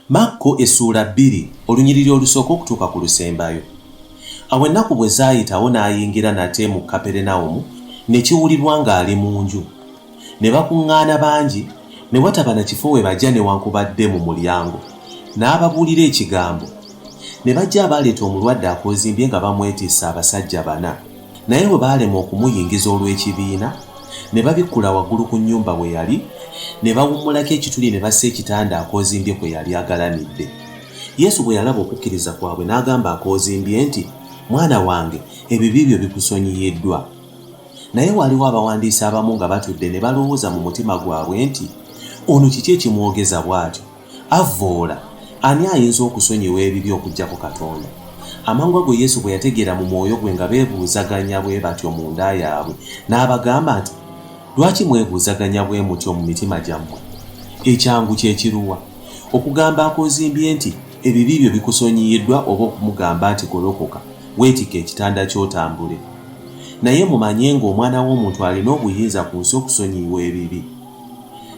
Makko essula 2 olunyiriri olusooka okutuuka ku lusembayo. Awo ennaku bwe zaayitawo n'ayingira nate mu Kaperunawumu, ne kiwulirwa ng'ali mu nju. Ne bakuŋŋaana bangi, ne wataba na kifo we bajja newankubadde mu mulyango. N'ababuulira ekigambo. Ne bajja abaleeta omulwadde akoozimbye nga bamwetiisa abasajja 4. Naye bwe baalema okumuyingiza olw'ekibiina, ne babikkula waggulu ku nnyumba we yali, ne bawummulako ekituli ne bassa ekitanda akoozimbye kwe yali agalamidde. Yesu bwe yalaba okukkiriza kwabwe n'agamba akoozimbye nti, "Mwana wange, ebibi byo bikusonyiyiddwa." Naye waliwo abawandiisi abamu nga batudde ne balowooza mu mutima gwabwe nti, "Ono kiki ekimwogeza bw'atyo? Avvoola, ani ayinza okusonyiwa ebibi okuggyako Katonda?" Amangu ago Yesu bwe yategeera mu mwoyo gwe nga beebuuzaganya bwe batyo mu nda yaabwe, n'abagamba nti, "Lwaki mwebuuzaganya bwe mutyo mu mitima gyammwe? Ekyangu kye kiruwa? Okugamba akoozimbye nti ebibi byo bikusonyiyiddwa, oba okumugamba nti golokoka, weetika ekitanda ky'otambule? Naye mumanye ng'Omwana w'Omuntu alina obuyinza ku nsi okusonyiyiwa ebibi."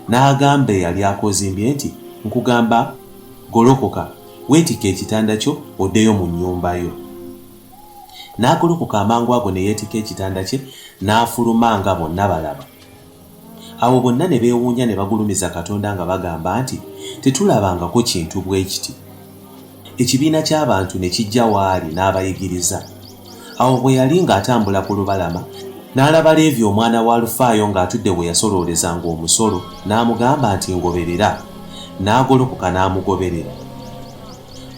N'agamba eyali akoozimbye nti, "Nkugamba, golokoka, weetika ekitanda kyo oddeyo mu nnyumba yo." N'agolokoka amangu ago ne yeetika ekitanda kye, n'afuluma nga bonna balaba. Awo bonna ne beewuunya ne bagulumiza Katonda nga bagamba nti, "Tetulabangako kintu bwe kiti." Ekibiina ky'abantu ne kijja waali n'abayigiriza. Awo bwe yali ng'atambula ku lubalama, n'alaba Leevi omwana wa Alufaayo ng'atudde we yasoloolezanga omusolo, n'amugamba nti, "Ngoberera." N'agolokoka n'amugoberera.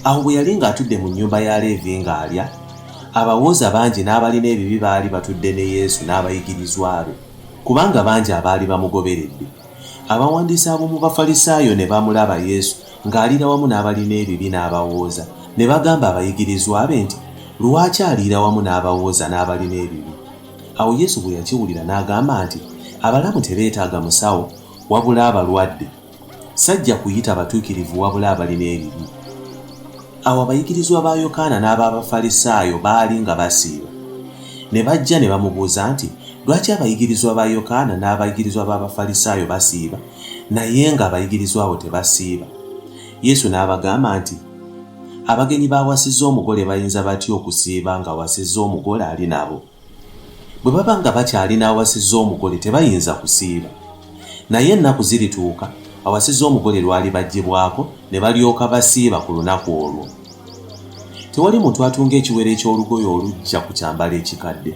Awo bwe yali ng'atudde mu nnyumba ya Leevi ng'alya, abawooza bangi n'abalina ebibi baali batudde ne Yesu n'abayigirizwa be, kubanga bangi abaali bamugoberedde. Abawandiisi ab'omu Bafalisaayo ne bamulaba Yesu ng'aliira wamu n'abalina ebibi n'abawooza, ne bagamba abayigirizwa be nti, "Lwaki aliira wamu n'abawooza n'abalina ebibi?" Awo Yesu bwe yakiwulira n'agamba nti, "Abalamu tebeetaaga musawo, wabula abalwadde. Sajja kuyita batuukirivu wabula abalina ebibi." Awo abayigirizwa ba Yokaana n'ab'Abafalisaayo baali nga basiiba. Ne bajja ne bamubuuza nti, "Lwaki abayigirizwa ba Yokaana n'abayigirizwa b'Abafalisaayo basiiba, naye ng'abayigirizwa abo tebasiiba?" Yesu n'abagamba nti, "Abagenyi bawasizza omugole bayinza batya okusiiba nga wasizza omugole ali nabo? Bwe baba nga bakyali n'awasizza omugole tebayinza kusiiba. Naye ennaku zirituuka, awasizza omugole lwali baggyibwako, ne balyoka basiiba ku lunaku olwo. Tewali muntu atunga ekiwero eky'olugoye olujja ku kyambalo ekikadde.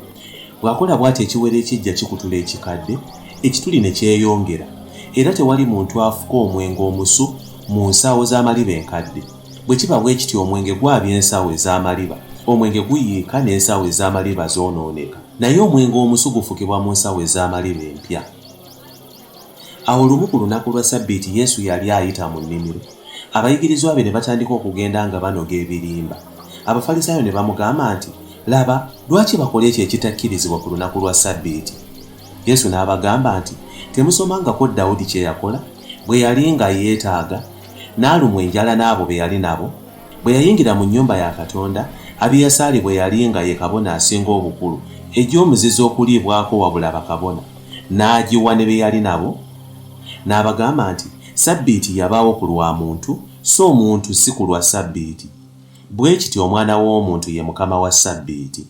Bw'akola bw'ati ekiwero ekijja kikutula ekikadde, ekituli ne kyeyongera. Era tewali muntu afuka omwenge omusu mu nsawo z'amaliba enkadde. Bwe kiba bwe kityo omwenge gwabya ensawo ez'amaliba, omwenge guyiika n'ensawo ez'amaliba zoonooneka. Naye omwenge omusu gufukibwa mu nsawo ez'amaliba empya. Awo lumu ku lunaku lwa Ssabbiiti Yesu yali ayita mu nnimiro. Abayigirizwa be ne batandika okugenda nga banoga ebirimba. Abafalisaayo ne bamugamba nti, "Laba, lwaki bakola ekyo ekitakkirizibwa ku lunaku lwa Ssabbiiti?" Yesu n'abagamba nti, "Temusomangako Dawudi kye yakola bwe yali nga yeetaaga, n'alumwa enjala n'abo be yali nabo, bwe yayingira mu nnyumba ya Katonda, Abiyasaali bwe yali nga ye kabona asinga obukulu, ejja omuzizo okuliibwako wabula bakabona, n'agiwa ne be yali nabo?" N'abagamba nti, "Ssabbiiti yabaawo ku lwa muntu, so omuntu si ku lwa Ssabbiiti. Bwe kityo Omwana w'Omuntu ye Mukama wa Ssabbiiti."